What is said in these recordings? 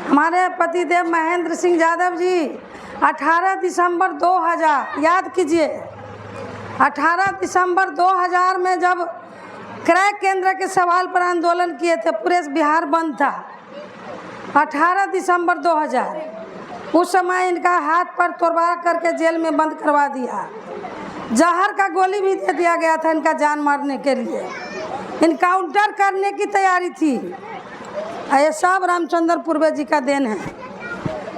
हमारे पतिदेव महेंद्र सिंह यादव जी 18 दिसंबर 2000, याद कीजिए 18 दिसंबर 2000 में जब क्रय केंद्र के सवाल पर आंदोलन किए थे, पूरे बिहार बंद था। 18 दिसंबर 2000 उस समय इनका हाथ पर तोड़वा करके जेल में बंद करवा दिया। जहर का गोली भी दे दिया गया था इनका जान मारने के लिए। इनकाउंटर करने की तैयारी थी। ये सब रामचंद्र पूर्वे जी का देन है।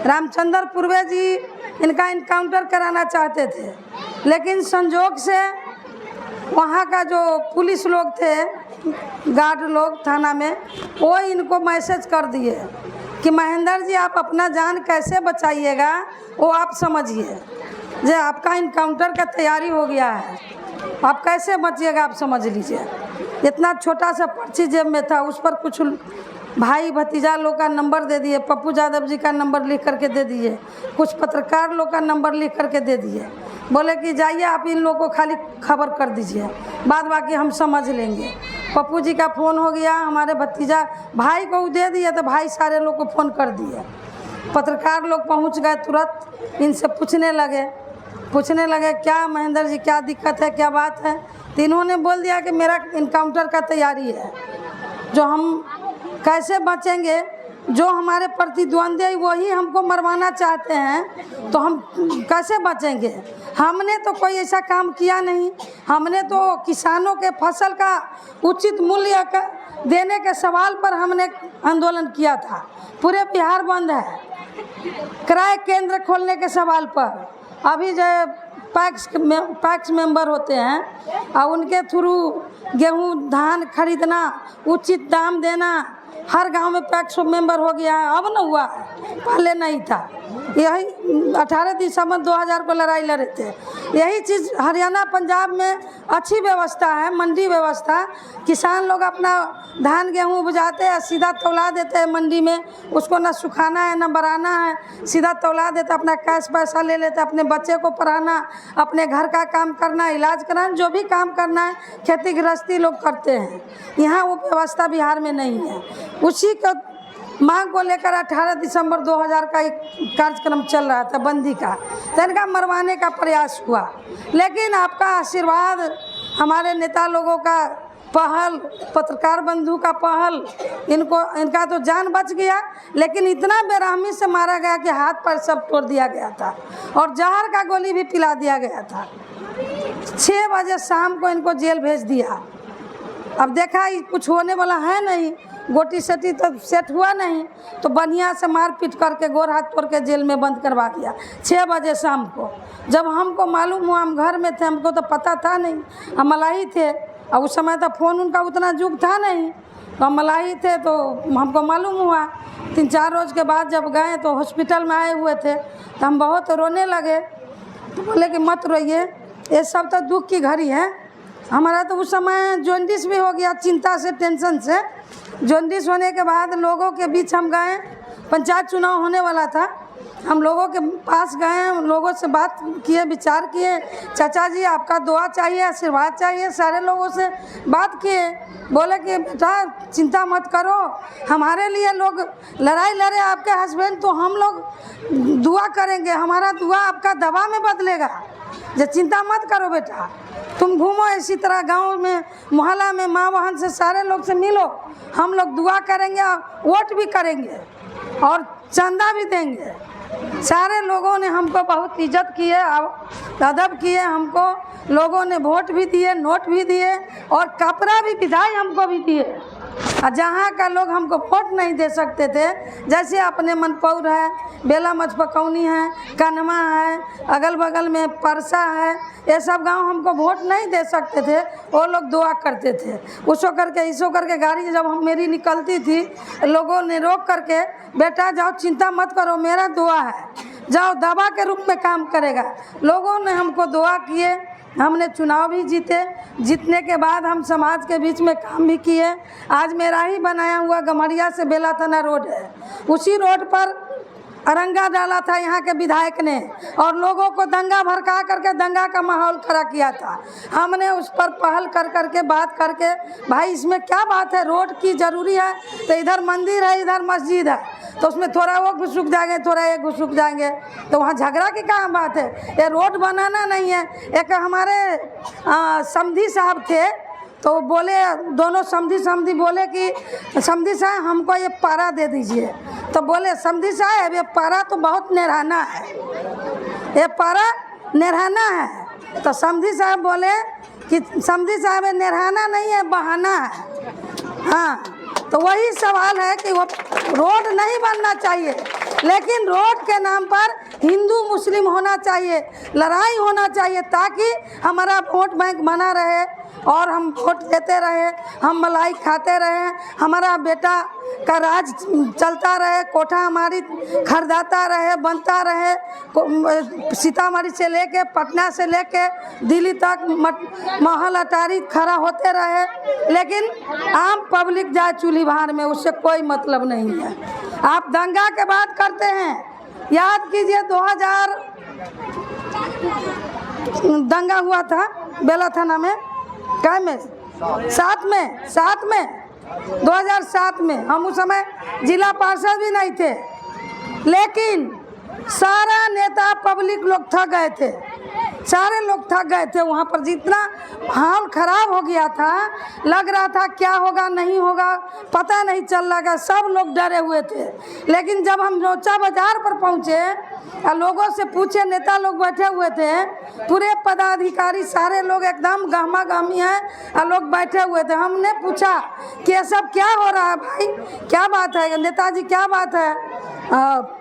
रामचंद्र पूर्वे जी इनका इनकाउंटर कराना चाहते थे, लेकिन संजोग से वहाँ का जो पुलिस लोग थे, गार्ड लोग थाना में, वो इनको मैसेज कर दिए कि महेंद्र जी आप अपना जान कैसे बचाइएगा वो आप समझिए, जो आपका इनकाउंटर का तैयारी हो गया है, आप कैसे बचिएगा आप समझ लीजिए। इतना छोटा सा पर्ची जेब में था, उस पर कुछ भाई भतीजा लोग का नंबर दे दिए, पप्पू यादव जी का नंबर लिख करके दे दिए, कुछ पत्रकार लोग का नंबर लिख करके दे दिए, बोले कि जाइए आप इन लोगों को खाली खबर कर दीजिए, बाद बाकी हम समझ लेंगे। पप्पू जी का फ़ोन हो गया, हमारे भतीजा भाई को दे दिए तो भाई सारे लोग को फ़ोन कर दिए। पत्रकार लोग पहुंच गए, तुरंत इनसे पूछने लगे क्या महेंद्र जी क्या दिक्कत है, क्या बात है। तो इन्होंने बोल दिया कि मेरा इनकाउंटर का तैयारी है, जो हम कैसे बचेंगे, जो हमारे प्रतिद्वंदी वही हमको मरवाना चाहते हैं तो हम कैसे बचेंगे। हमने तो कोई ऐसा काम किया नहीं, हमने तो किसानों के फसल का उचित मूल्य देने के सवाल पर हमने आंदोलन किया था। पूरे बिहार बंद है क्रय केंद्र खोलने के सवाल पर। अभी जो पैक्स मेंबर होते हैं और उनके थ्रू गेहूं धान खरीदना, उचित दाम देना, हर गांव में पैक्स मेंबर हो गया है। अब न हुआ है, पहले नहीं था। यही 18 दिसंबर 2000 को लड़ाई लड़े थे। यही चीज़ हरियाणा पंजाब में अच्छी व्यवस्था है, मंडी व्यवस्था। किसान लोग अपना धान गेहूं उपजाते हैं, सीधा तौला देते हैं मंडी में, उसको ना सुखाना है ना बराना है, सीधा तौला देते, अपना कैश पैसा ले लेते, अपने बच्चे को पढ़ाना, अपने घर का काम करना, इलाज कराना, जो भी काम करना है खेती गृहस्थी लोग करते हैं। यहाँ वो व्यवस्था बिहार में नहीं है। उसी का मांग को लेकर 18 दिसंबर 2000 का एक कार्यक्रम चल रहा था बंदी का, तो इनका मरवाने का प्रयास हुआ। लेकिन आपका आशीर्वाद, हमारे नेता लोगों का पहल, पत्रकार बंधु का पहल, इनका तो जान बच गया, लेकिन इतना बेरहमी से मारा गया कि हाथ पैर सब तोड़ दिया गया था और जहर का गोली भी पिला दिया गया था। 6 बजे शाम को इनको जेल भेज दिया। अब देखा कुछ होने वाला है नहीं, गोटी सटी तो सेट हुआ नहीं, तो बढ़िया से मार पीट करके गोर हाथ तोड़ के जेल में बंद करवा दिया 6 बजे शाम को। जब हमको मालूम हुआ, हम घर में थे, हमको तो पता था नहीं, हम मलाही थे और उस समय तो फ़ोन उनका उतना जुग था नहीं, तो हम मलाही थे, तो हमको मालूम हुआ। 3-4 रोज़ के बाद जब गए तो हॉस्पिटल में आए हुए थे, तो हम बहुत रोने लगे। तो बोले कि मत रोइए, ये सब तो दुख की घड़ी है। हमारा तो उस समय जॉन्डिस भी हो गया, चिंता से, टेंशन से। जॉन्डिस होने के बाद लोगों के बीच हम गए, पंचायत चुनाव होने वाला था, हम लोगों के पास गए, लोगों से बात किए, विचार किए, चाचा जी आपका दुआ चाहिए, आशीर्वाद चाहिए। सारे लोगों से बात किए, बोले कि बेटा चिंता मत करो, हमारे लिए लोग लड़ाई लड़े आपके हस्बैंड, तो हम लोग दुआ करेंगे, हमारा दुआ आपका दवा में बदलेगा, जो चिंता मत करो बेटा, तुम घूमो इसी तरह गांव में, मोहल्ला में, माँ बहन से, सारे लोग से मिलो, हम लोग दुआ करेंगे, वोट भी करेंगे और चंदा भी देंगे। सारे लोगों ने हमको बहुत इज्जत किए, अदब किए, हमको लोगों ने वोट भी दिए, नोट भी दिए और कपड़ा भी विदाई हमको भी दिए। और जहाँ का लोग हमको वोट नहीं दे सकते थे, जैसे अपने मनपौर है, बेला मचपकौनी है, कनमा है, अगल बगल में परसा है, ये सब गांव हमको वोट नहीं दे सकते थे, वो लोग दुआ करते थे। उसो करके गाड़ी जब मेरी निकलती थी, लोगों ने रोक करके, बेटा जाओ चिंता मत करो, मेरा दुआ है, जाओ दवा के रूप में काम करेगा। लोगों ने हमको दुआ किए, हमने चुनाव भी जीते। जीतने के बाद हम समाज के बीच में काम भी किए। आज मेरा ही बनाया हुआ गमरिया से बेला थाना रोड है, उसी रोड पर अरंगा डाला था यहाँ के विधायक ने और लोगों को दंगा भड़का करके दंगा का माहौल खड़ा किया था। हमने उस पर पहल कर करके बात करके, भाई इसमें क्या बात है, रोड की ज़रूरी है तो इधर मंदिर है इधर मस्जिद है, तो उसमें थोड़ा वो घुसुक जाएंगे थोड़ा ये घुसुक जाएंगे, तो वहाँ झगड़ा की क्या बात है। ये रोड बनाना नहीं है। एक हमारे समधी साहब थे तो बोले, दोनों समधी बोले कि समधी साहब हमको ये पारा दे दीजिए, तो बोले समधी साहब ये पारा तो बहुत निराना है, ये पारा निराना है। तो समधी साहब बोले कि समधी साहब ये निराना नहीं है, बहाना है। हाँ, तो वही सवाल है कि वो रोड नहीं बनना चाहिए, लेकिन रोड के नाम पर हिंदू मुस्लिम होना चाहिए, लड़ाई होना चाहिए, ताकि हमारा वोट बैंक बना रहे और हम वोट देते रहे, हम मलाई खाते रहे, हमारा बेटा का राज चलता रहे, कोठा हमारी खरीदाता रहे, बनता रहे, सीतामढ़ी से लेके पटना से लेके दिल्ली तक महल अटारी खड़ा होते रहे, लेकिन आम पब्लिक जाए चूल्ही भार में, उससे कोई मतलब नहीं है। आप दंगा के बात करते हैं, याद कीजिए 2000 दंगा हुआ था बेला थाना में, क्या में 7 में 2007 में, हम उस समय जिला पार्षद भी नहीं थे, लेकिन सारा नेता पब्लिक लोग थक गए थे, सारे लोग थक गए थे। वहाँ पर जितना हाल खराब हो गया था, लग रहा था क्या होगा नहीं होगा पता नहीं चल रहा, सब लोग डरे हुए थे। लेकिन जब हम नौचा बाजार पर पहुँचे और लोगों से पूछे, नेता लोग बैठे हुए थे, पूरे पदाधिकारी सारे लोग एकदम गहमा गहमी हैं और लोग बैठे हुए थे। हमने पूछा कि ये सब क्या हो रहा है भाई, क्या बात है नेताजी, क्या बात है।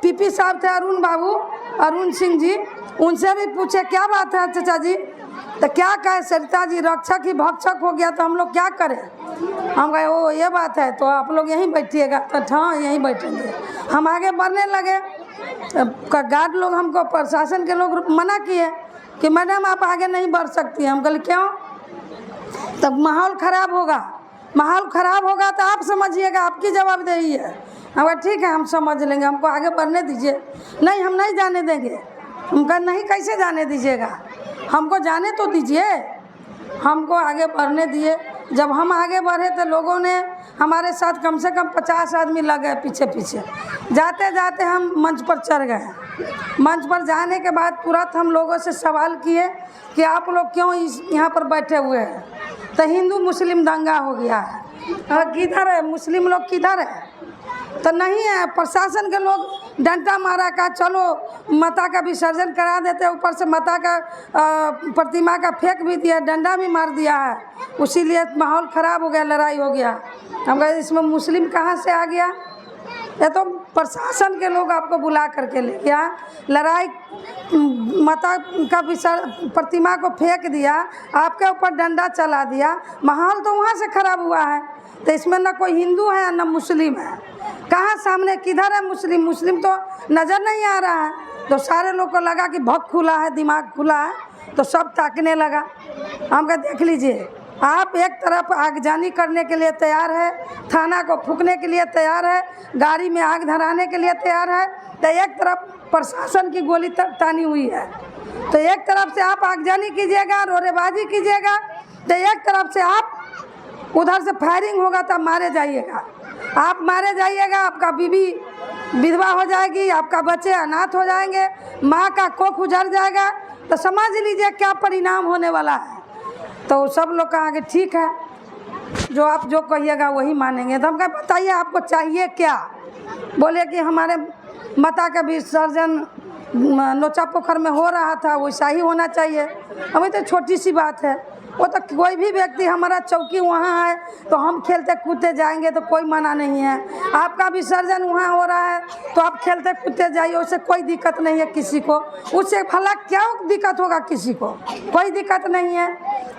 पीपी साहब थे अरुण सिंह जी, उनसे भी पूछे क्या बात है चाचा जी, तो क्या कहे सरिता जी, रक्षक ही भक्षक हो गया तो हम लोग क्या करें। हम कहे ओ ये बात है, तो आप लोग यहीं बैठिएगा, तो हाँ यहीं बैठेंगे। हम आगे बढ़ने लगे, गार्ड लोग हमको, प्रशासन के लोग मना किए कि मैडम आप आगे नहीं बढ़ सकती। हम कहे क्यों, तब माहौल ख़राब होगा तो आप समझिएगा, आपकी जवाबदेही है। हम कहा ठीक है हम समझ लेंगे, हमको आगे बढ़ने दीजिए। नहीं हम नहीं जाने देंगे। हम कहा नहीं कैसे जाने दीजिएगा, हमको जाने तो दीजिए, हमको आगे बढ़ने दिए। जब हम आगे बढ़े तो लोगों ने हमारे साथ कम से कम 50 आदमी लग गए पीछे पीछे। जाते जाते हम मंच पर चढ़ गए। मंच पर जाने के बाद तुरंत हम लोगों से सवाल किए कि आप लोग क्यों यहाँ पर बैठे हुए हैं, तो हिंदू मुस्लिम दंगा हो गया है। किधर है मुस्लिम लोग, किधर है, तो नहीं है। प्रशासन के लोग डंडा मारा का चलो माता का विसर्जन करा देते, ऊपर से माता का प्रतिमा का फेंक भी दिया, डंडा भी मार दिया है, उसीलिए माहौल ख़राब हो गया, लड़ाई हो गया। हम कहे इसमें मुस्लिम कहाँ से आ गया, ये तो प्रशासन के लोग आपको बुला करके ले गया, लड़ाई माता का प्रतिमा को फेंक दिया, आपके ऊपर डंडा चला दिया, माहौल तो वहाँ से ख़राब हुआ है। तो इसमें ना कोई हिंदू है ना मुस्लिम है, कहाँ सामने किधर है मुस्लिम, मुस्लिम तो नज़र नहीं आ रहा है। तो सारे लोग को लगा कि भक्त खुला है, दिमाग खुला है, तो सब ताकने लगा। हम कहा देख लीजिए, आप एक तरफ आगजनी करने के लिए तैयार है, थाना को फूंकने के लिए तैयार है, गाड़ी में आग धराने के लिए तैयार है, तो एक तरफ प्रशासन की गोली तानी हुई है। तो एक तरफ से आप आगजनी कीजिएगा, रोरेबाजी कीजिएगा, तो एक तरफ से आप उधर से फायरिंग होगा तब मारे जाइएगा। आप मारे जाइएगा, आपका बीवी विधवा हो जाएगी, आपका बच्चे अनाथ हो जाएंगे, माँ का कोख उजड़ जाएगा, तो समझ लीजिए क्या परिणाम होने वाला है। तो सब लोग कहा कि ठीक है, जो आप जो कहिएगा वही मानेंगे। तो हम कहा बताइए आपको चाहिए क्या। बोले कि हमारे माता का विसर्जन नोचा पोखर में हो रहा था, वैसा ही होना चाहिए। हमें तो छोटी सी बात है, वो तो कोई भी व्यक्ति, हमारा चौकी वहाँ है तो हम खेलते कूदते जाएंगे तो कोई मना नहीं है। आपका विसर्जन वहाँ हो रहा है तो आप खेलते कूदते जाइए, उससे कोई दिक्कत नहीं है किसी को, उससे भला क्या दिक्कत होगा, किसी को कोई दिक्कत नहीं है।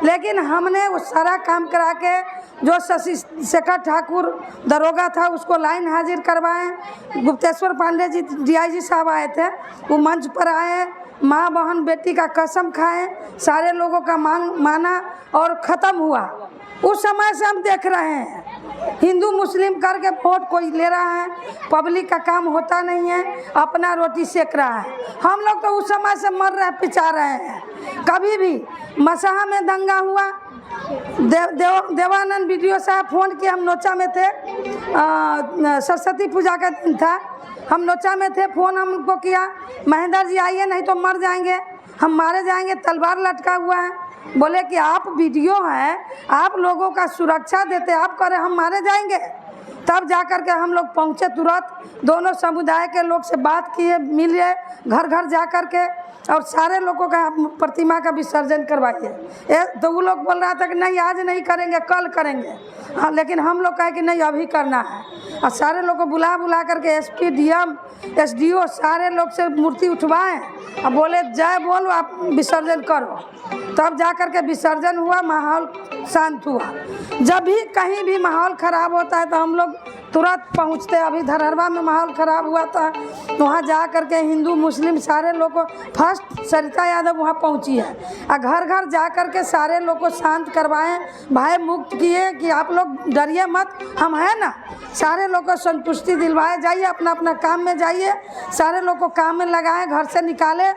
लेकिन हमने वो सारा काम करा के जो शशि शेखर ठाकुर दरोगा था उसको लाइन हाजिर करवाएं, गुप्तेश्वर पांडे जी DIG साहब आए थे, वो मंच पर आए, माँ बहन बेटी का कसम खाएं, सारे लोगों का माना और ख़त्म हुआ। उस समय से हम देख रहे हैं हिंदू मुस्लिम करके वोट कोई ले रहा है, पब्लिक का काम होता नहीं है, अपना रोटी सेक रहा है। हम लोग तो उस समय से मर रहे पिचा रहे हैं। कभी भी मसहा में दंगा हुआ, देवानंद वीडियो साहब फ़ोन किए, हम नोचा में थे, सरस्वती पूजा का दिन था, हम नोचा में थे, फ़ोन हमको किया, महेंद्र जी आइए नहीं तो मर जाएंगे, हम मारे जाएंगे, तलवार लटका हुआ है। बोले कि आप वीडियो हैं, आप लोगों का सुरक्षा देते, आप करें हम मारे जाएंगे। तब जा कर के हम लोग पहुँचे, तुरंत दोनों समुदाय के लोग से बात किए, मिले, घर घर जा कर के और सारे लोगों का प्रतिमा का विसर्जन करवाइए। तो वो लोग बोल रहा था कि नहीं आज नहीं करेंगे, कल करेंगे। हाँ, लेकिन हम लोग कहे कि नहीं अभी करना है। और सारे लोग को बुला करके एसपी, डीएम, एसडीओ सारे लोग से मूर्ति उठवाएं और बोले जय बोलो, आप विसर्जन करो। तब जा कर के विसर्जन हुआ, माहौल शांत हुआ। जब भी कहीं भी माहौल ख़राब होता है तो हम लोग तुरंत पहुंचते। अभी धरहरवा में माहौल ख़राब हुआ था, वहाँ जा कर के हिंदू मुस्लिम सारे लोग को, फर्स्ट सरिता यादव वहाँ पहुँची है और घर घर जा कर के सारे लोग को शांत करवाएं, भय मुक्त किए कि आप लोग डरिए मत, हम हैं ना। सारे लोग को संतुष्टि दिलवाए, जाइए अपना अपना काम में जाइए, सारे लोग को काम में लगाएं, घर से निकाले।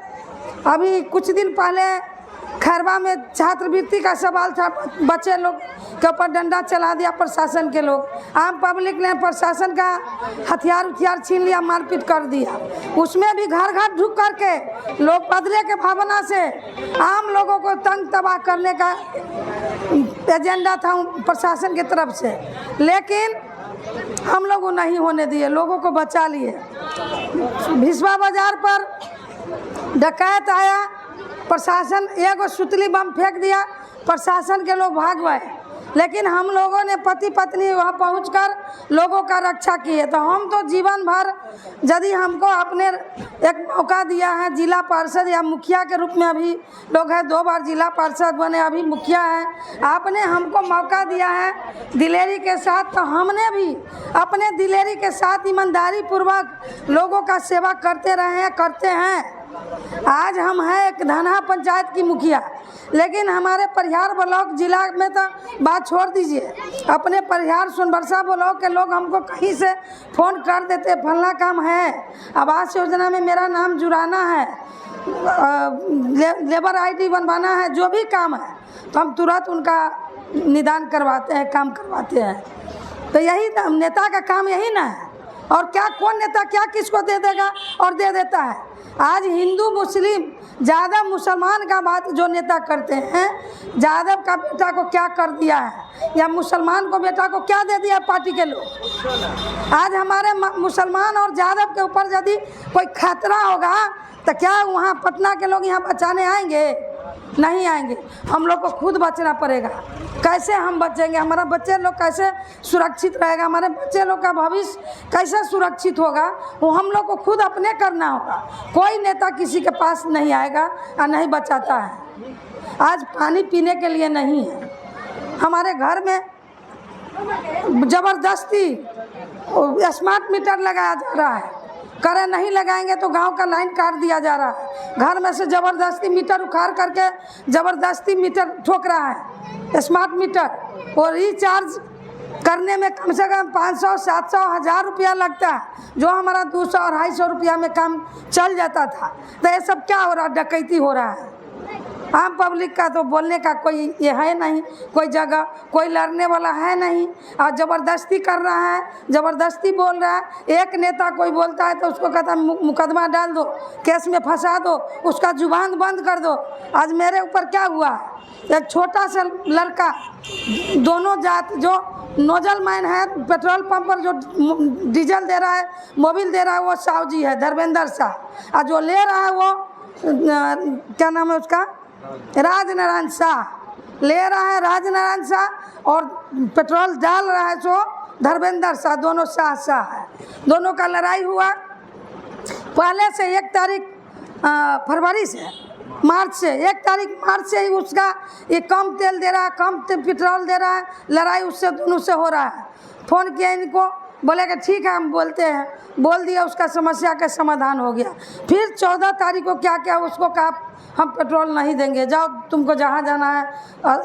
अभी कुछ दिन पहले खैरवा में छात्रवृत्ति का सवाल था, बच्चे लोग के ऊपर डंडा चला दिया प्रशासन के लोग, आम पब्लिक ने प्रशासन का हथियार छीन लिया, मारपीट कर दिया। उसमें भी घर घर ढुक करके लोग बदले के भावना से आम लोगों को तंग तबाह करने का एजेंडा था प्रशासन की तरफ से, लेकिन हम लोग वो नहीं होने दिए, लोगों को बचा लिए। भिसवा बाजार पर डकैत आया, प्रशासन एगो सुतली बम फेंक दिया, प्रशासन के लोग भाग गए, लेकिन हम लोगों ने पति पत्नी वहाँ पहुंचकर लोगों का रक्षा किए। तो हम तो जीवन भर यदि हमको अपने एक मौका दिया है, जिला पार्षद या मुखिया के रूप में अभी लोग हैं, 2 बार जिला पार्षद बने, अभी मुखिया हैं, आपने हमको मौका दिया है दिलेरी के साथ, तो हमने भी अपने दिलेरी के साथ ईमानदारी पूर्वक लोगों का सेवा करते रहे हैं, करते हैं। आज हम हैं एक धनहा पंचायत की मुखिया, लेकिन हमारे परिहार ब्लॉक जिला में तो बात छोड़ दीजिए, अपने परिहार सोनबरसा ब्लॉक के लोग हमको कहीं से फ़ोन कर देते, फलना काम है, आवास योजना में मेरा नाम जुड़ाना है, लेबर आईडी बनवाना है, जो भी काम है तो हम तुरंत उनका निदान करवाते हैं, काम करवाते हैं। तो यही नेता का काम यही ना है। और क्या कौन नेता क्या किसको दे देगा और दे देता है। आज हिंदू मुस्लिम ज़्यादा मुसलमान का बात जो नेता करते हैं, यादव का बेटा को क्या कर दिया है या मुसलमान को बेटा को क्या दे दिया पार्टी के लोग। आज हमारे मुसलमान और यादव के ऊपर यदि कोई खतरा होगा तो क्या वहाँ पटना के लोग यहाँ बचाने आएंगे? नहीं आएंगे। हम लोग को खुद बचना पड़ेगा। कैसे हम बचेंगे? हमारा बच्चे लोग कैसे सुरक्षित रहेगा? हमारे बच्चे लोग का भविष्य कैसे सुरक्षित होगा? वो हम लोग को खुद अपने करना होगा। कोई नेता किसी के पास नहीं आएगा और नहीं बचाता है। आज पानी पीने के लिए नहीं है। हमारे घर में ज़बरदस्ती स्मार्ट मीटर लगाया जा रहा है। करे नहीं लगाएंगे तो गांव का लाइन काट दिया जा रहा है। घर में से ज़बरदस्ती मीटर उखाड़ करके ज़बरदस्ती मीटर ठोक रहा है, स्मार्ट मीटर। और रिचार्ज करने में कम से कम 500, 700, 1000 रुपया लगता है, जो हमारा 200 और 250 रुपया में काम चल जाता था। तो ये सब क्या हो रहा है? डकैती हो रहा है। आम पब्लिक का तो बोलने का कोई ये है नहीं, कोई जगह, कोई लड़ने वाला है नहीं, और ज़बरदस्ती कर रहा है, ज़बरदस्ती बोल रहा है। एक नेता कोई बोलता है तो उसको कहता है मुकदमा डाल दो, केस में फंसा दो, उसका जुबान बंद कर दो। आज मेरे ऊपर क्या हुआ है? एक छोटा सा लड़का, दोनों जात, जो नोजल मैन है, पेट्रोल पंप पर जो डीजल दे रहा है, मोबिल दे रहा है, वो साहू जी है, धर्मेंद्र शाह। और जो ले रहा है वो क्या नाम है उसका, राजनारायण शाह ले रहा है, राजनारायण शाह, और पेट्रोल डाल रहा है सो धर्मेंद्र शाह। दोनों शाह है। दोनों का लड़ाई हुआ पहले से 1 तारीख फरवरी से, मार्च से 1 तारीख मार्च से ही उसका ये कम तेल दे रहा है, कम पेट्रोल दे रहा है। लड़ाई उससे दोनों से हो रहा है। फ़ोन किया इनको, बोले कि ठीक है हम बोलते हैं, बोल दिया, उसका समस्या का समाधान हो गया। फिर 14 तारीख को क्या क्या उसको कहा हम पेट्रोल नहीं देंगे, जाओ तुमको जहाँ जाना है,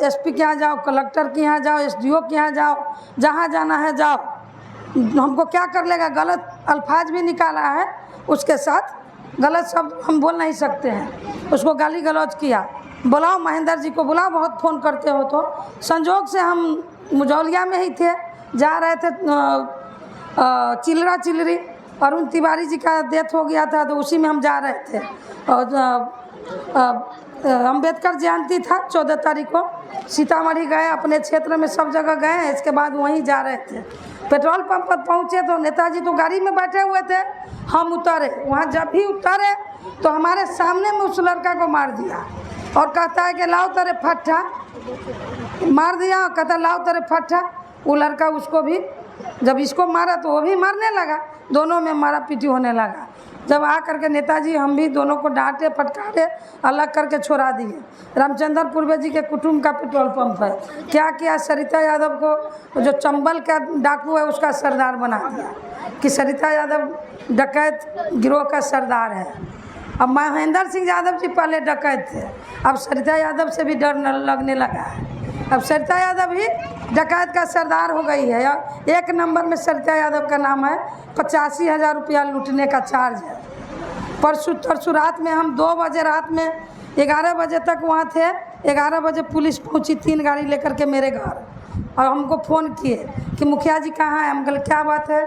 एसपी के यहाँ जाओ, कलेक्टर के यहाँ जाओ, एसडीओ के यहाँ जाओ, जहाँ जाना है जाओ, हमको क्या कर लेगा। गलत अल्फाज भी निकाला है, उसके साथ गलत शब्द हम बोल नहीं सकते हैं, उसको गाली गलौज किया। बुलाओ महेंद्र जी को बुलाओ, बहुत फ़ोन करते हो। तो संजोग से हम मुजौलिया में ही थे, जा रहे थे चिलरा चिलरी, अरुण तिवारी जी का डेथ हो गया था तो उसी में हम जा रहे थे। और अम्बेडकर जयंती था 14 तारीख को, सीतामढ़ी गए, अपने क्षेत्र में सब जगह गए, इसके बाद वहीं जा रहे थे। पेट्रोल पंप पर पहुँचे तो नेताजी तो गाड़ी में बैठे हुए थे, हम उतरे। वहाँ जब भी उतरे तो हमारे सामने में उस लड़का को मार दिया और कहता है कि लाओ तेरे फट्ठा, मार दिया, कहता लाओ तेरे फट्ठा। वो लड़का उसको भी, जब इसको मारा तो वो भी मारने लगा, दोनों में मारा पीटी होने लगा। जब आ करके नेताजी हम भी दोनों को डांटे फटकारे, अलग करके छोड़ा दिए। रामचंद्र पूर्वे जी के कुटुंब का पेट्रोल पंप है। क्या किया, सरिता यादव को, जो चंबल का डाकू है, उसका सरदार बना दिया कि सरिता यादव डकैत गिरोह का सरदार है। अब महेंद्र सिंह यादव जी पहले डकैत थे, अब सरिता यादव से भी डर लगने लगा है। अब सरिता यादव ही डकैत का सरदार हो गई है। एक नंबर में सरिता यादव का नाम है। 85,000 रुपया लूटने का चार्ज है। परसों रात में हम 2 बजे रात में 11 बजे तक वहाँ थे। 11 बजे पुलिस पहुँची 3 गाड़ी लेकर के मेरे घर, और हमको फ़ोन किए कि मुखिया जी कहाँ हैं। हम कहे क्या बात है,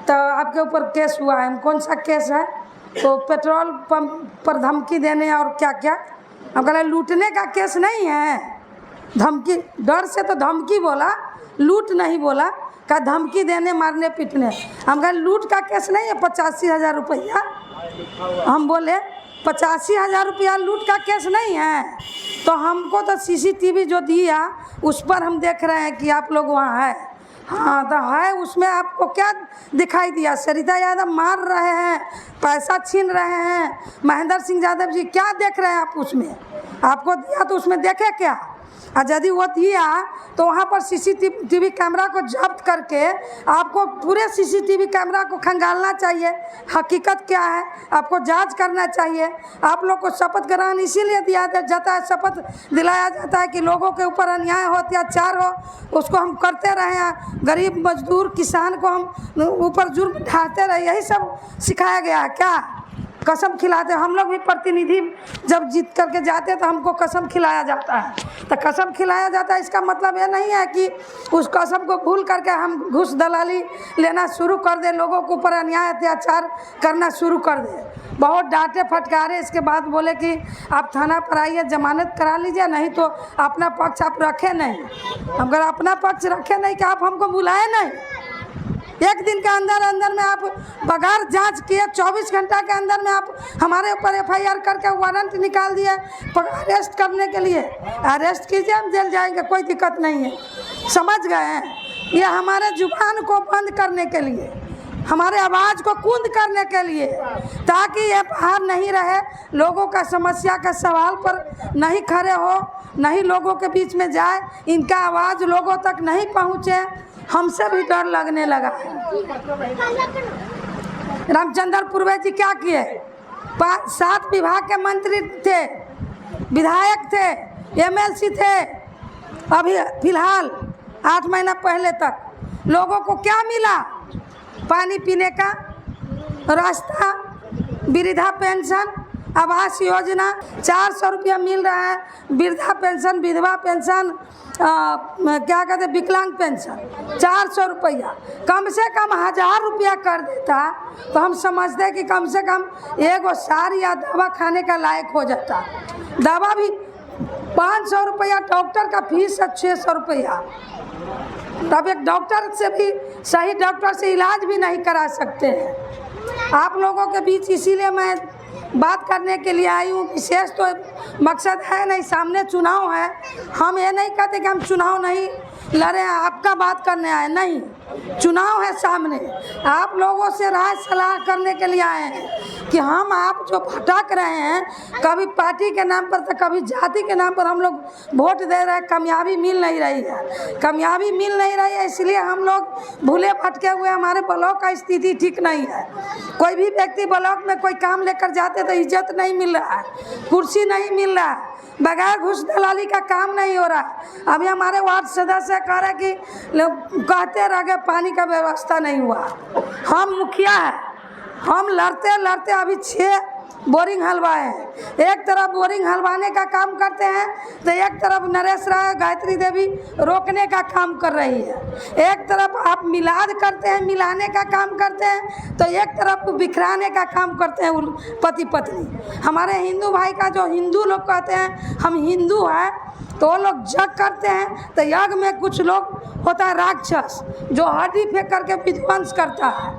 तो आपके ऊपर केस हुआ है। हम कौन सा केस है, तो पेट्रोल पंप पर धमकी देने और क्या क्या। हम कहे लूटने का केस नहीं है, धमकी, डर से तो धमकी बोला, लूट नहीं बोला, का धमकी देने मारने पीटने। हम कहे लूट का केस नहीं है, 85,000 रुपया। हम बोले 85,000 रुपया लूट का केस नहीं है। तो हमको तो सीसीटीवी जो दिया उस पर हम देख रहे हैं कि आप लोग वहाँ है। हाँ तो है, उसमें आपको क्या दिखाई दिया? सरिता यादव मार रहे हैं, पैसा छीन रहे हैं, महेंद्र सिंह यादव जी क्या देख रहे हैं आप उसमें? आपको दिया तो उसमें देखे क्या? और यदि वो दिया तो वहाँ पर सीसीटीवी कैमरा को जब्त करके आपको पूरे सीसीटीवी कैमरा को खंगालना चाहिए, हकीकत क्या है आपको जांच करना चाहिए। आप लोग को शपथ ग्रहण इसीलिए दिया जाता है, शपथ दिलाया जाता है कि लोगों के ऊपर अन्याय हो, अत्याचार हो, उसको हम करते रहे, गरीब मजदूर किसान को हम ऊपर जुर्म ढाते रहे, यही सब सिखाया गया है क्या? कसम खिलाते, हम लोग भी प्रतिनिधि जब जीत करके जाते तो हमको कसम खिलाया जाता है। तो कसम खिलाया जाता है, इसका मतलब ये नहीं है कि उस कसम को भूल करके हम घूस दलाली लेना शुरू कर दे, लोगों के ऊपर अन्याय अत्याचार करना शुरू कर दे। बहुत डांटे फटकारे, इसके बाद बोले कि आप थाना पर आइए, जमानत करा लीजिए, नहीं तो अपना पक्ष आप रखे नहीं। अगर अपना पक्ष रखे नहीं कि आप हमको बुलाए नहीं, एक दिन के अंदर में आप बगैर जांच किए 24 घंटा के अंदर में आप हमारे ऊपर FIR करके वारंट निकाल दिए अरेस्ट करने के लिए। अरेस्ट कीजिए, हम जेल जाएंगे, कोई दिक्कत नहीं है। समझ गए हैं? ये हमारे जुबान को बंद करने के लिए, हमारे आवाज़ को कुंद करने के लिए, ताकि ये बाहर नहीं रहे, लोगों का समस्या का सवाल पर नहीं खड़े हो, नहीं लोगों के बीच में जाए, इनका आवाज़ लोगों तक नहीं पहुँचे। हमसे भी डर लगने लगा। रामचंद्र पूर्वे जी क्या किए? 7 विभाग के मंत्री थे, विधायक थे, MLC थे। अभी फिलहाल 8 महीना पहले तक लोगों को क्या मिला? पानी पीने का रास्ता, वृद्धा पेंशन, आवास योजना, 400 रुपया मिल रहा है, वृद्धा पेंशन, विधवा पेंशन, क्या कहते हैं, विकलांग पेंशन, 400 रुपया। कम से कम 1000 रुपया कर देता तो हम समझते हैं कि कम से कम एगो सार या दवा खाने का लायक हो जाता। दवा भी 500 रुपया, डॉक्टर का फीस है 600 रुपया। तब एक डॉक्टर से भी, सही डॉक्टर से इलाज भी नहीं करा सकते हैं। आप लोगों के बीच इसीलिए मैं बात करने के लिए आई हूँ। विशेष तो मकसद है नहीं, सामने चुनाव है, हम ये नहीं कहते कि हम चुनाव नहीं लड़े हैं, आपका बात करने आए नहीं। चुनाव है सामने, आप लोगों से राय सलाह करने के लिए आए हैं कि हम आप जो भटक रहे हैं, कभी पार्टी के नाम पर तो कभी जाति के नाम पर हम लोग वोट दे रहे हैं, कामयाबी मिल नहीं रही है, इसलिए हम लोग भूले भटके हुए, हमारे ब्लॉक का स्थिति ठीक नहीं है। कोई भी व्यक्ति ब्लॉक में कोई काम लेकर जाते तो इज्जत नहीं मिल रहा है, कुर्सी नहीं मिल रहा है, बगैर घूस दलाली का काम नहीं हो रहा है। अभी हमारे वार्ड सदस्य कह रहे कि कहते रह गए पानी का व्यवस्था नहीं हुआ। हम मुखिया है, हम लड़ते लड़ते अभी 6 बोरिंग हलवाए हैं। एक तरफ बोरिंग हलवाने का काम करते हैं तो एक तरफ नरेश राय गायत्री देवी रोकने का काम कर रही है। एक तरफ आप मिलाद करते हैं, मिलाने का काम करते हैं, तो एक तरफ बिखराने का काम करते हैं पति पत्नी। हमारे हिंदू भाई का जो हिंदू लोग कहते हैं हम हिंदू हैं, तो वो लोग यज्ञ करते हैं तो यज्ञ में कुछ लोग होता है राक्षस जो हड्डी फेंक करके विध्वंस करता है,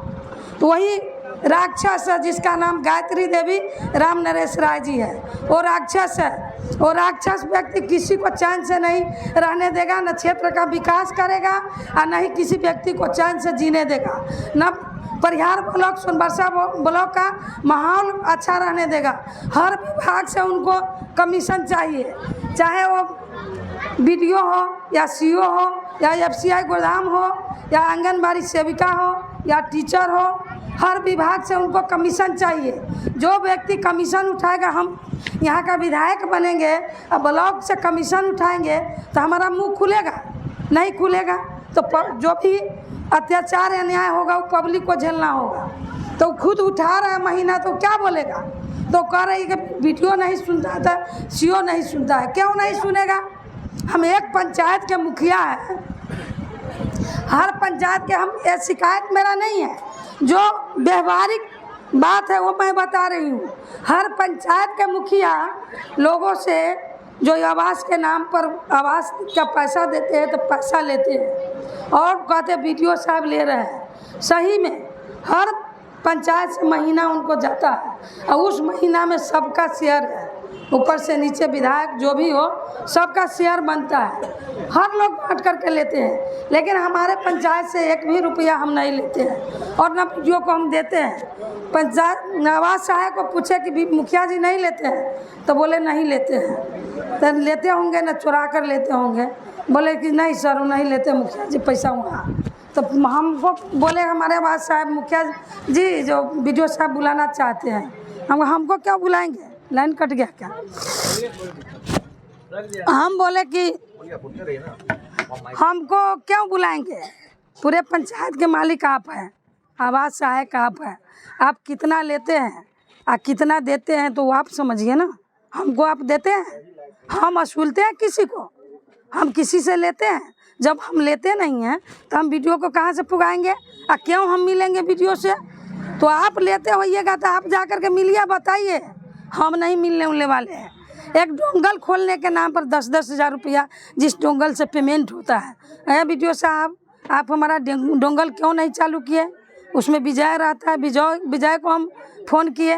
तो वही राक्षस है जिसका नाम गायत्री देवी राम नरेश राय जी है। वो राक्षस है, वो राक्षस व्यक्ति किसी को चैन से नहीं रहने देगा, न क्षेत्र का विकास करेगा और न ही किसी व्यक्ति को चैन से जीने देगा, न परिहार ब्लॉक सोनबरसा ब्लॉक का माहौल अच्छा रहने देगा। हर विभाग से उनको कमीशन चाहिए, चाहे वो BDO हो या CO हो या FCI गोदाम हो या आंगनबाड़ी सेविका हो या टीचर हो, हर विभाग से उनको कमीशन चाहिए। जो व्यक्ति कमीशन उठाएगा, हम यहाँ का विधायक बनेंगे और ब्लॉक से कमीशन उठाएंगे तो हमारा मुंह खुलेगा? नहीं खुलेगा। तो जो भी अत्याचार या अन्याय होगा वो पब्लिक को झेलना होगा। तो खुद उठा रहा है महीना तो क्या बोलेगा? तो कह रही है कि BDO नहीं सुनता था, CO नहीं सुनता है। क्यों नहीं सुनेगा? हम एक पंचायत के मुखिया हैं, हर पंचायत के हम, ये शिकायत मेरा नहीं है, जो व्यवहारिक बात है वो मैं बता रही हूँ। हर पंचायत के मुखिया लोगों से जो आवास के नाम पर आवास का पैसा देते हैं तो पैसा लेते हैं और कहते BDO साहब ले रहे हैं। सही में हर पंचायत से महीना उनको जाता है और उस महीना में सबका शेयर है, ऊपर से नीचे विधायक जो भी हो सबका शेयर बनता है, हर लोग बांट करके लेते हैं। लेकिन हमारे पंचायत से 1 भी रुपया हम नहीं लेते हैं और न BDO को हम देते हैं। पंचायत आवास सहायक को पूछे कि मुखिया जी नहीं लेते हैं, तो बोले नहीं लेते हैं। तो लेते होंगे न चुरा कर लेते होंगे, बोले कि नहीं सर वो नहीं लेते मुखिया जी पैसा वहाँ। तो हमको बोले हमारे आवास साहब मुखिया जी जो BDO साहब बुलाना चाहते हैं, हमको क्या बुलाएंगे? लाइन कट गया क्या? हम बोले कि हमको क्यों बुलाएंगे? पूरे पंचायत के मालिक आप हैं, आवास सहायक आप हैं, आप कितना लेते हैं और कितना देते हैं तो आप समझिए ना। हमको आप देते हैं? हम असूलते हैं किसी को? हम किसी से लेते हैं? जब हम लेते नहीं हैं तो हम BDO को कहाँ से पुगाएंगे और क्यों हम मिलेंगे BDO से? तो आप लेते होइएगा तो आप जा कर के मिलिए, बताइए। हम नहीं मिलने उलने वाले हैं। एक डोंगल खोलने के नाम पर 10-10 हज़ार रुपया जिस डोंगल से पेमेंट होता है, BDO साहब आप हमारा डोंगल क्यों नहीं चालू किए? उसमें विजय रहता है, विजय को हम फ़ोन किए,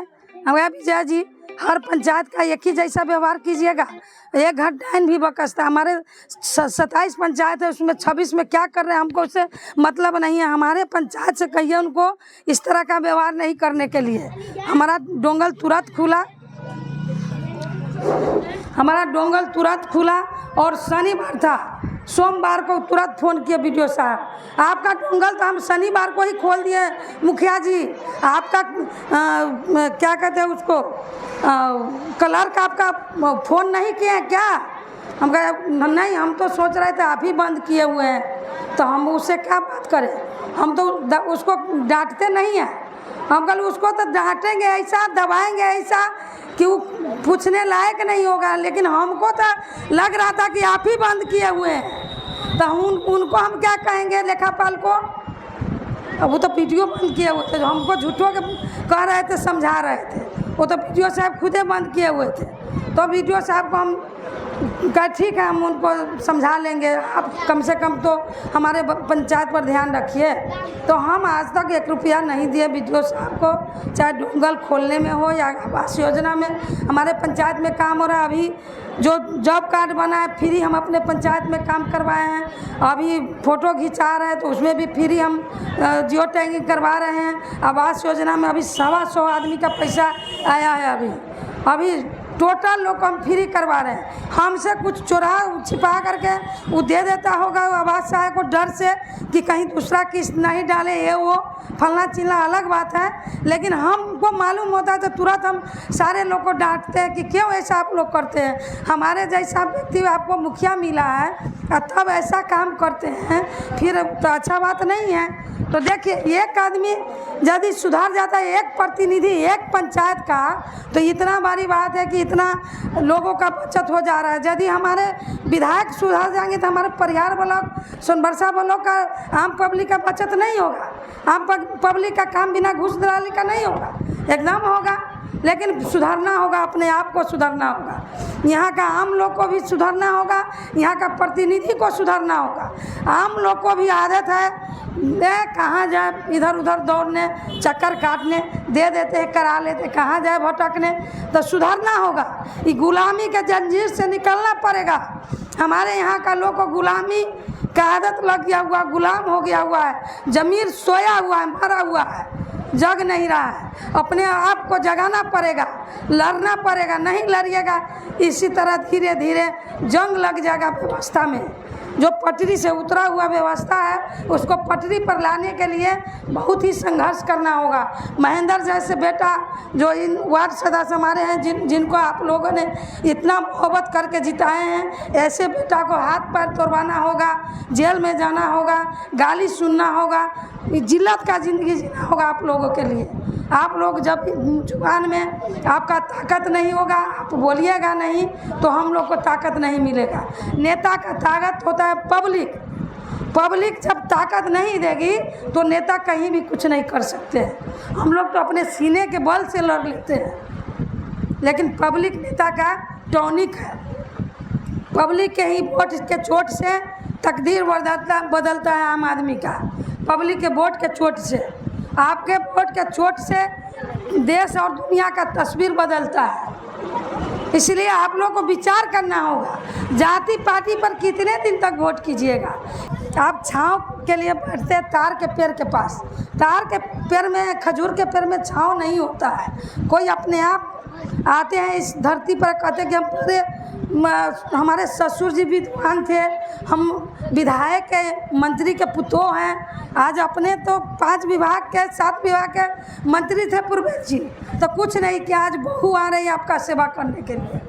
हम विजय जी हर पंचायत का एक ही जैसा व्यवहार कीजिएगा। एक घर डाइन भी बकसता, हमारे 27 पंचायत है, उसमें 26 में क्या कर रहे हैं हमको उससे मतलब नहीं है। हमारे पंचायत से कहिए उनको इस तरह का व्यवहार नहीं करने के लिए। हमारा डोंगल तुरंत खुला और शनिवार था, सोमवार को तुरंत फ़ोन किए BDO साहब, आपका डोंगल तो हम शनिवार को ही खोल दिए मुखिया जी, आपका क्या कहते हैं उसको क्लर्क आपका फ़ोन नहीं किए हैं क्या? हम कहे नहीं, हम तो सोच रहे थे आप ही बंद किए हुए हैं, तो हम उससे क्या बात करें? हम तो उसको डांटते नहीं हैं। हम कल उसको तो डांटेंगे ऐसा, दबाएंगे ऐसा कि वो पूछने लायक नहीं होगा। लेकिन हमको तो लग रहा था कि आप ही बंद किए हुए हैं, तो उनको हम क्या कहेंगे लेखापाल को? अब वो तो BDO बंद किए हुए थे, जो हमको झूठों के कह रहे थे, समझा रहे थे, वो तो BDO साहब खुदे बंद किए हुए थे। तो BDO साहब को हम कहा ठीक है हम उनको समझा लेंगे, आप कम से कम तो हमारे पंचायत पर ध्यान रखिए। तो हम आज तक 1 रुपया नहीं दिए BDO साहब को, चाहे डोंगल खोलने में हो या आवास योजना में हमारे पंचायत में काम हो रहा है। अभी जो जॉब कार्ड बना है फ्री हम अपने पंचायत में काम करवाए हैं। अभी फ़ोटो खिंचा रहे हैं तो उसमें भी फ्री हम जियो टैगिंग करवा रहे हैं। आवास योजना में अभी 125 आदमी का पैसा आया है। अभी टोटल लोग को हम फ्री करवा रहे हैं। हमसे कुछ चुरा छिपा करके वो दे देता होगा आवास सहायक को, डर से कि कहीं दूसरा किस्त नहीं डाले, ये वो फलना चिल्ला अलग बात है। लेकिन हमको मालूम होता है तो तुरंत हम सारे लोग को डांटते हैं कि क्यों ऐसा आप लोग करते हैं। हमारे जैसा व्यक्ति आपको मुखिया मिला है तब ऐसा काम करते हैं, फिर तो अच्छा बात नहीं है। तो देखिए एक आदमी यदि सुधार जाता है, एक प्रतिनिधि एक पंचायत का, तो इतना बड़ी बात है कि इतना लोगों का बचत हो जा रहा है। यदि हमारे विधायक सुधार जाएंगे तो हमारे परिहार ब्लॉक, सोनबरसा ब्लॉक का आम पब्लिक का बचत नहीं होगा। आम पब्लिक का काम बिना घूस दलाली का नहीं होगा, एकदम होगा। लेकिन सुधारना होगा, अपने आप को सुधारना होगा, यहाँ का आम लोग को भी सुधारना होगा, यहाँ का प्रतिनिधि को सुधारना होगा। आम लोग को भी आदत है कहाँ जाए इधर उधर दौड़ने, चक्कर काटने, दे देते हैं करा लेते, कहाँ जाए भटकने। तो सुधारना होगा, ये गुलामी के जंजीर से निकलना पड़ेगा। हमारे यहाँ का लोग को गुलामी का आदत लग गया हुआ, गुलाम हो गया हुआ है, जमीर सोया हुआ है, मरा हुआ है, जग नहीं रहा है। अपने आप को जगाना पड़ेगा, लड़ना पड़ेगा। नहीं लड़िएगा इसी तरह धीरे धीरे जंग लग जाएगा व्यवस्था में। जो पटरी से उतरा हुआ व्यवस्था है उसको पटरी पर लाने के लिए बहुत ही संघर्ष करना होगा। महेंद्र जैसे बेटा जो इन वार्ड सदस्य हमारे हैं, जिनको आप लोगों ने इतना मोहब्बत करके जिताए हैं, ऐसे बेटा को हाथ पैर तोड़वाना होगा, जेल में जाना होगा, गाली सुनना होगा, जिल्लत का ज़िंदगी जीना होगा आप लोगों के लिए। आप लोग जब जुबान में आपका ताकत नहीं होगा, आप बोलिएगा नहीं, तो हम लोग को ताकत नहीं मिलेगा। नेता का ताकत होता है पब्लिक। पब्लिक जब ताकत नहीं देगी तो नेता कहीं भी कुछ नहीं कर सकते हैं। हम लोग तो अपने सीने के बल से लड़ लेते हैं, लेकिन पब्लिक नेता का टॉनिक है। पब्लिक के ही वोट के चोट से तकदीर बदलता है आम आदमी का। पब्लिक के वोट के चोट से, आपके वोट के चोट से देश और दुनिया का तस्वीर बदलता है। इसलिए आप लोग को विचार करना होगा, जाति पार्टी पर कितने दिन तक वोट कीजिएगा। आप छांव के लिए बैठते हैं तार के पेड़ के पास, तार के पेड़ में, खजूर के पेड़ में छांव नहीं होता है। कोई अपने आप आते हैं इस धरती पर, कहते हैं कि हम पूरे, हमारे ससुर जी विद्वान थे, हम विधायक के मंत्री के पुतोह हैं। आज अपने तो 5 विभाग के 7 विभाग के मंत्री थे पूर्वेश जी, तो कुछ नहीं किया। आज बहू आ रही है आपका सेवा करने के लिए।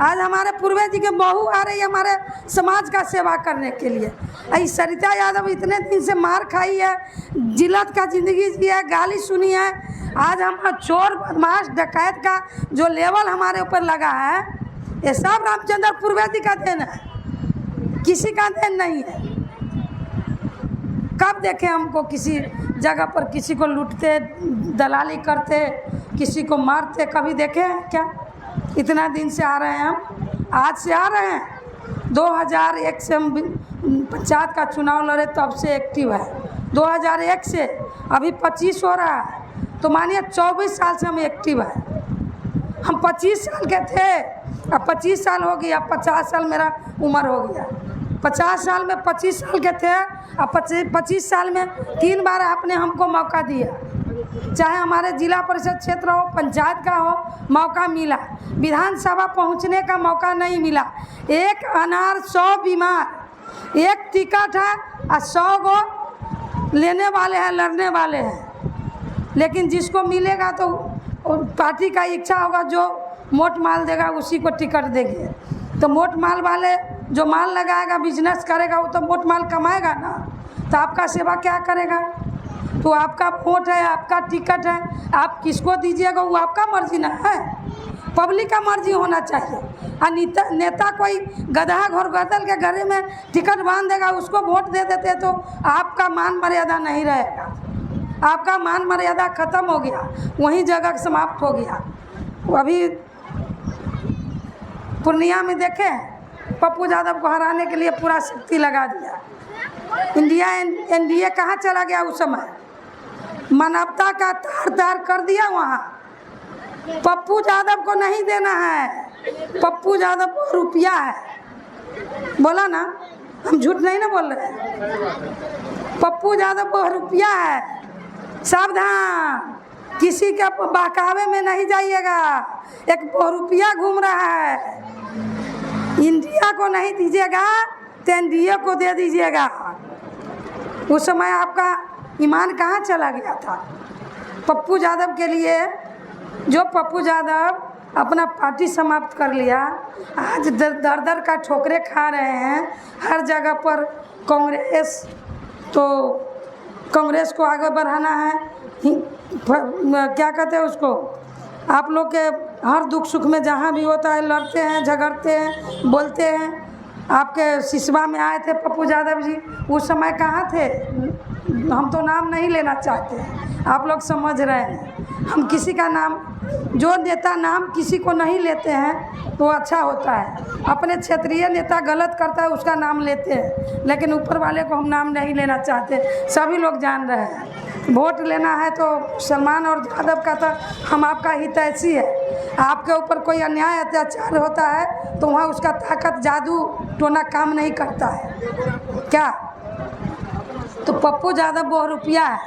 आज हमारे पूर्वेश जी के बहू आ रही है हमारे समाज का सेवा करने के लिए। सरिता यादव इतने दिन से मार खाई है, जिल्लत का ज़िंदगी जी है, गाली सुनी है। आज हम चोर बदमाश डकैत का जो लेवल हमारे ऊपर लगा है, ये सब रामचंद्र पूर्वेश जी का देन है, किसी का देन नहीं है। कब देखे हमको किसी जगह पर किसी को लूटते, दलाली करते, किसी को मारते, कभी देखे हैं क्या? इतना दिन से आ रहे हैं हम, आज से आ रहे हैं। 2001 से हम पंचायत का चुनाव लड़े, तब से एक्टिव है। 2001 से अभी 25 हो रहा है, तो मानिए 24 साल से हम एक्टिव है। हम 25 साल के थे, अब 25 साल हो गया, 50 साल मेरा उम्र हो गया। 50 साल में 25 साल के थे, अब 25 साल में 3 बार आपने हमको मौका दिया। चाहे हमारे जिला परिषद क्षेत्र हो, पंचायत का हो, मौका मिला। विधानसभा पहुंचने का मौका नहीं मिला। एक अनार 100 बीमार, एक टिकट है और 100 गो लेने वाले हैं, लड़ने वाले हैं। लेकिन जिसको मिलेगा तो पार्टी का इच्छा होगा, जो मोट माल देगा उसी को टिकट देंगे। तो मोट माल वाले जो माल लगाएगा, बिजनेस करेगा, वो तो मोट माल कमाएगा ना, तो आपका सेवा क्या करेगा? तो आपका वोट है, आपका टिकट है, आप किसको दीजिएगा वो आपका मर्जी ना है, पब्लिक का मर्जी होना चाहिए। और नेता कोई गधा घोर गदल के घरे में टिकट बांध देगा, उसको वोट दे देते तो आपका मान मर्यादा नहीं रहेगा। आपका मान मर्यादा ख़त्म हो गया, वहीं जगह समाप्त हो गया। अभी पूर्णिया में देखे पप्पू यादव को हराने के लिए पूरा शक्ति लगा दिया। एनडीए कहाँ चला गया उस समय, मानवता का तार तार कर दिया वहाँ। पप्पू यादव को नहीं देना है, पप्पू यादव को रुपया है, बोला ना, हम झूठ नहीं ना बोल रहे हैं। पप्पू यादव को रुपया है, सावधान, किसी के बहकावे में नहीं जाइएगा। एक रुपया घूम रहा है, इंडिया को नहीं दीजिएगा तो एनडीए को दे दीजिएगा। उस समय आपका ईमान कहाँ चला गया था। पप्पू यादव के लिए जो पप्पू यादव अपना पार्टी समाप्त कर लिया, आज दर दर का ठोकरे खा रहे हैं हर जगह पर। कांग्रेस तो कांग्रेस को आगे बढ़ाना है, क्या कहते हैं उसको, आप लोग के हर दुख सुख में जहाँ भी होता है लड़ते हैं, झगड़ते हैं, बोलते हैं। आपके सिसवा में आए थे पप्पू यादव जी, उस समय कहाँ थे, हम तो नाम नहीं लेना चाहते, आप लोग समझ रहे हैं। हम किसी का नाम, जो नेता नाम किसी को नहीं लेते हैं तो अच्छा होता है। अपने क्षेत्रीय नेता गलत करता है उसका नाम लेते हैं, लेकिन ऊपर वाले को हम नाम नहीं लेना चाहते, सभी लोग जान रहे हैं। वोट लेना है तो सलमान और यादव का तो हम आपका हितैषी है। आपके ऊपर कोई अन्याय अत्याचार होता है तो वहाँ उसका ताकत जादू टोना काम नहीं करता है क्या। तो पप्पू यादव वो रुपया है,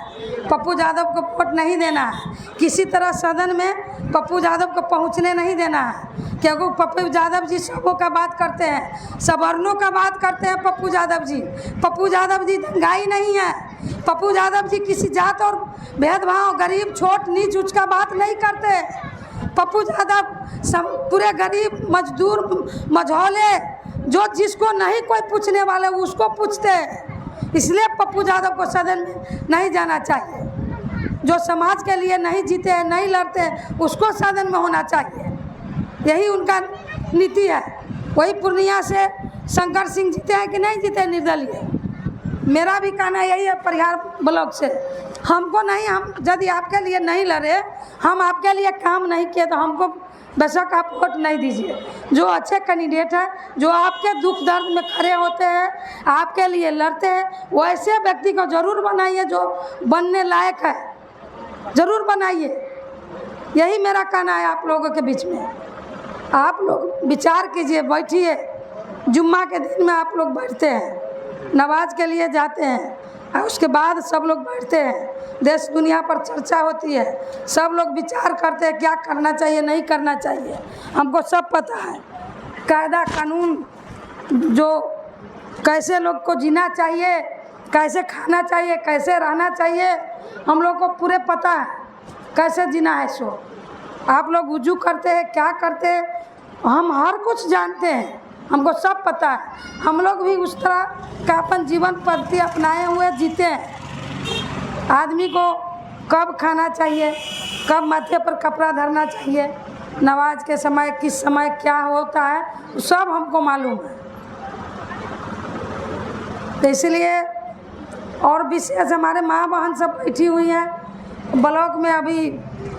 पप्पू यादव को वोट नहीं देना है, किसी तरह सदन में पप्पू यादव को पहुंचने नहीं देना है, क्योंकि पप्पू यादव जी सबों का बात करते हैं, सवर्णों का बात करते हैं पप्पू यादव जी। पप्पू यादव जी दंगाई नहीं है, पप्पू यादव जी किसी जात और भेदभाव, गरीब छोट नीच ऊँच का बात नहीं करते। पप्पू यादव सब पूरे गरीब मजदूर मझौले, जो जिसको नहीं कोई पूछने वाले उसको पूछते हैं, इसलिए पप्पू यादव को सदन में नहीं जाना चाहिए। जो समाज के लिए नहीं जीते हैं, नहीं लड़ते हैं, उसको सदन में होना चाहिए, यही उनका नीति है। वही पूर्णिया से शंकर सिंह जीते हैं कि नहीं जीते निर्दलीय, मेरा भी कहना यही है। परिहार ब्लॉक से हमको नहीं, हम यदि आपके लिए नहीं लड़े, हम आपके लिए काम नहीं किए तो हमको बेशक आप वोट नहीं दीजिए। जो अच्छे कैंडिडेट हैं, जो आपके दुख दर्द में खड़े होते हैं, आपके लिए लड़ते हैं, वैसे व्यक्ति को ज़रूर बनाइए जो बनने लायक है, ज़रूर बनाइए। यही मेरा कहना है आप लोगों के बीच में। आप लोग विचार कीजिए, बैठिए, जुम्मा के दिन में आप लोग बैठते हैं, नमाज के लिए जाते हैं, और उसके बाद सब लोग बैठते हैं, देश दुनिया पर चर्चा होती है, सब लोग विचार करते हैं क्या करना चाहिए नहीं करना चाहिए। हमको सब पता है, कायदा कानून जो कैसे लोग को जीना चाहिए, कैसे खाना चाहिए, कैसे रहना चाहिए, हम लोग को पूरे पता है कैसे जीना है। सो आप लोग वुजू करते हैं, क्या करते हैं, हम हर कुछ जानते हैं, हमको सब पता है। हम लोग भी उस तरह का अपन जीवन पद्धति अपनाए हुए जीते हैं। आदमी को कब खाना चाहिए, कब माथे पर कपड़ा धरना चाहिए, नमाज के समय किस समय क्या होता है, सब हमको मालूम है। तो इसलिए और विशेष हमारे माँ बहन सब बैठी हुई हैं ब्लॉक में। अभी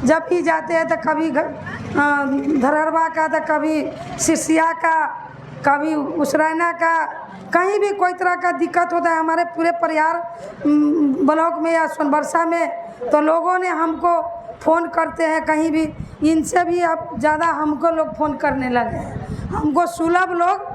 जब भी जाते हैं तो कभी धरहरवा का, तो कभी सिरसिया का, कभी उसरैना का, कहीं भी कोई तरह का दिक्कत होता है हमारे पूरे परिवार ब्लॉक में या सोनबरसा में, तो लोगों ने हमको फ़ोन करते हैं। कहीं भी इनसे भी अब ज़्यादा हमको लोग फ़ोन करने लगे हैं। हमको सुलभ लोग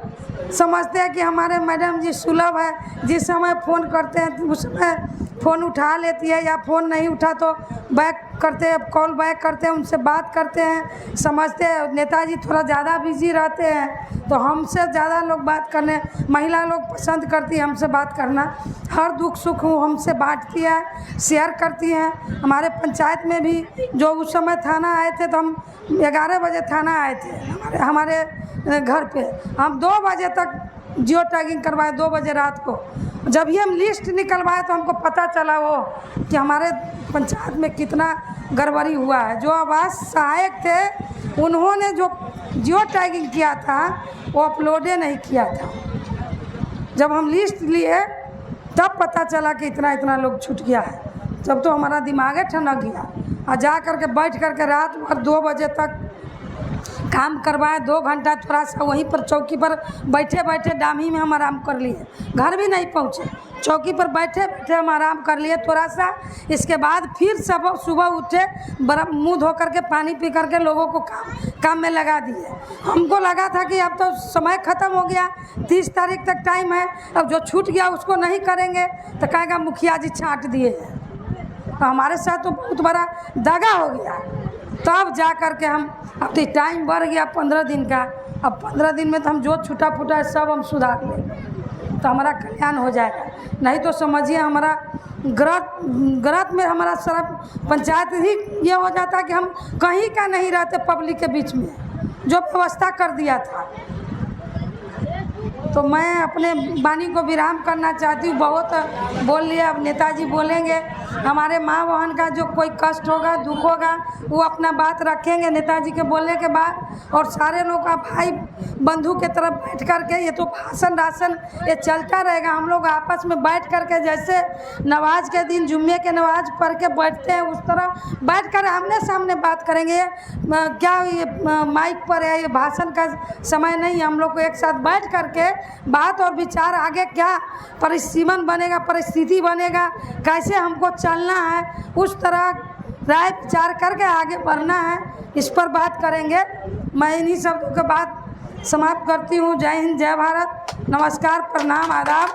समझते हैं कि हमारे मैडम जी सुलभ है, जिस समय फ़ोन करते हैं उस समय फ़ोन उठा लेती है, या फ़ोन नहीं उठा तो बैक करते हैं, कॉल बैक करते हैं, उनसे बात करते हैं। समझते हैं नेताजी थोड़ा ज़्यादा बिजी रहते हैं तो हमसे ज़्यादा लोग बात करने, महिला लोग पसंद करती है हमसे बात करना, हर दुख सुख हमसे बांटती है, शेयर करती हैं। हमारे पंचायत में भी जो उस समय थाना आए थे, तो हम 11 बजे थाना आए थे हमारे घर पे, हम 2 बजे तक जियो टैगिंग करवाए, 2 बजे रात को। जब ही हम लिस्ट निकलवाए तो हमको पता चला वो कि हमारे पंचायत में कितना गड़बड़ी हुआ है। जो आवास सहायक थे उन्होंने जो जियो टैगिंग किया था वो अपलोडे नहीं किया था। जब हम लिस्ट लिए तब पता चला कि इतना इतना लोग छूट गया है। तब तो हमारा दिमागे ठनक गया, और जा कर के बैठ कर के रात भर 2 बजे तक काम करवाए 2 घंटा, थोड़ा सा वहीं पर चौकी पर बैठे बैठे डामी में हम आराम कर लिए, घर भी नहीं पहुँचे, चौकी पर बैठे बैठे हम आराम कर लिए थोड़ा सा। इसके बाद फिर सब सुबह उठे, बर्फ मुँह धो करके पानी पी करके लोगों को काम में लगा दिए। हमको लगा था कि अब तो समय ख़त्म हो गया, 30 तारीख तक टाइम है, अब जो छूट गया उसको नहीं करेंगे तो कहेगा मुखिया जी छांट दिए हैं। तो हमारे साथ तो बहुत बड़ा दगा हो गया। तब जा कर के हम, अब तो टाइम बढ़ गया 15 दिन का, अब 15 दिन में तो हम जो छूटा फूटा है सब हम सुधार लेंगे तो हमारा कल्याण हो जाएगा। नहीं तो समझिए हमारा गलत में हमारा सारा पंचायत ही ये हो जाता कि हम कहीं का नहीं रहते पब्लिक के बीच में, जो व्यवस्था कर दिया था। तो मैं अपने वाणी को विराम करना चाहती हूँ, बहुत बोल लिया, अब नेताजी बोलेंगे। हमारे माँ बहन का जो कोई कष्ट होगा, दुख होगा, वो अपना बात रखेंगे नेताजी के बोलने के बाद। और सारे लोग का भाई बंधु के तरफ बैठ कर के, ये तो भाषण राशन ये चलता रहेगा, हम लोग आपस में बैठ कर के जैसे नमाज के दिन जुम्मे के नमाज पढ़ के बैठते हैं उस तरह बैठ कर आमने सामने बात करेंगे। क्या ये माइक पर है, ये भाषण का समय नहीं, हम लोग को एक साथ बैठ कर के बात और विचार, आगे क्या परिसीमन बनेगा, परिस्थिति बनेगा, कैसे हमको चलना है, उस तरह राय विचार करके आगे बढ़ना है, इस पर बात करेंगे। मैं इन्हीं शब्दों के बात समाप्त करती हूँ। जय हिंद, जय भारत, नमस्कार, प्रणाम, आदाब।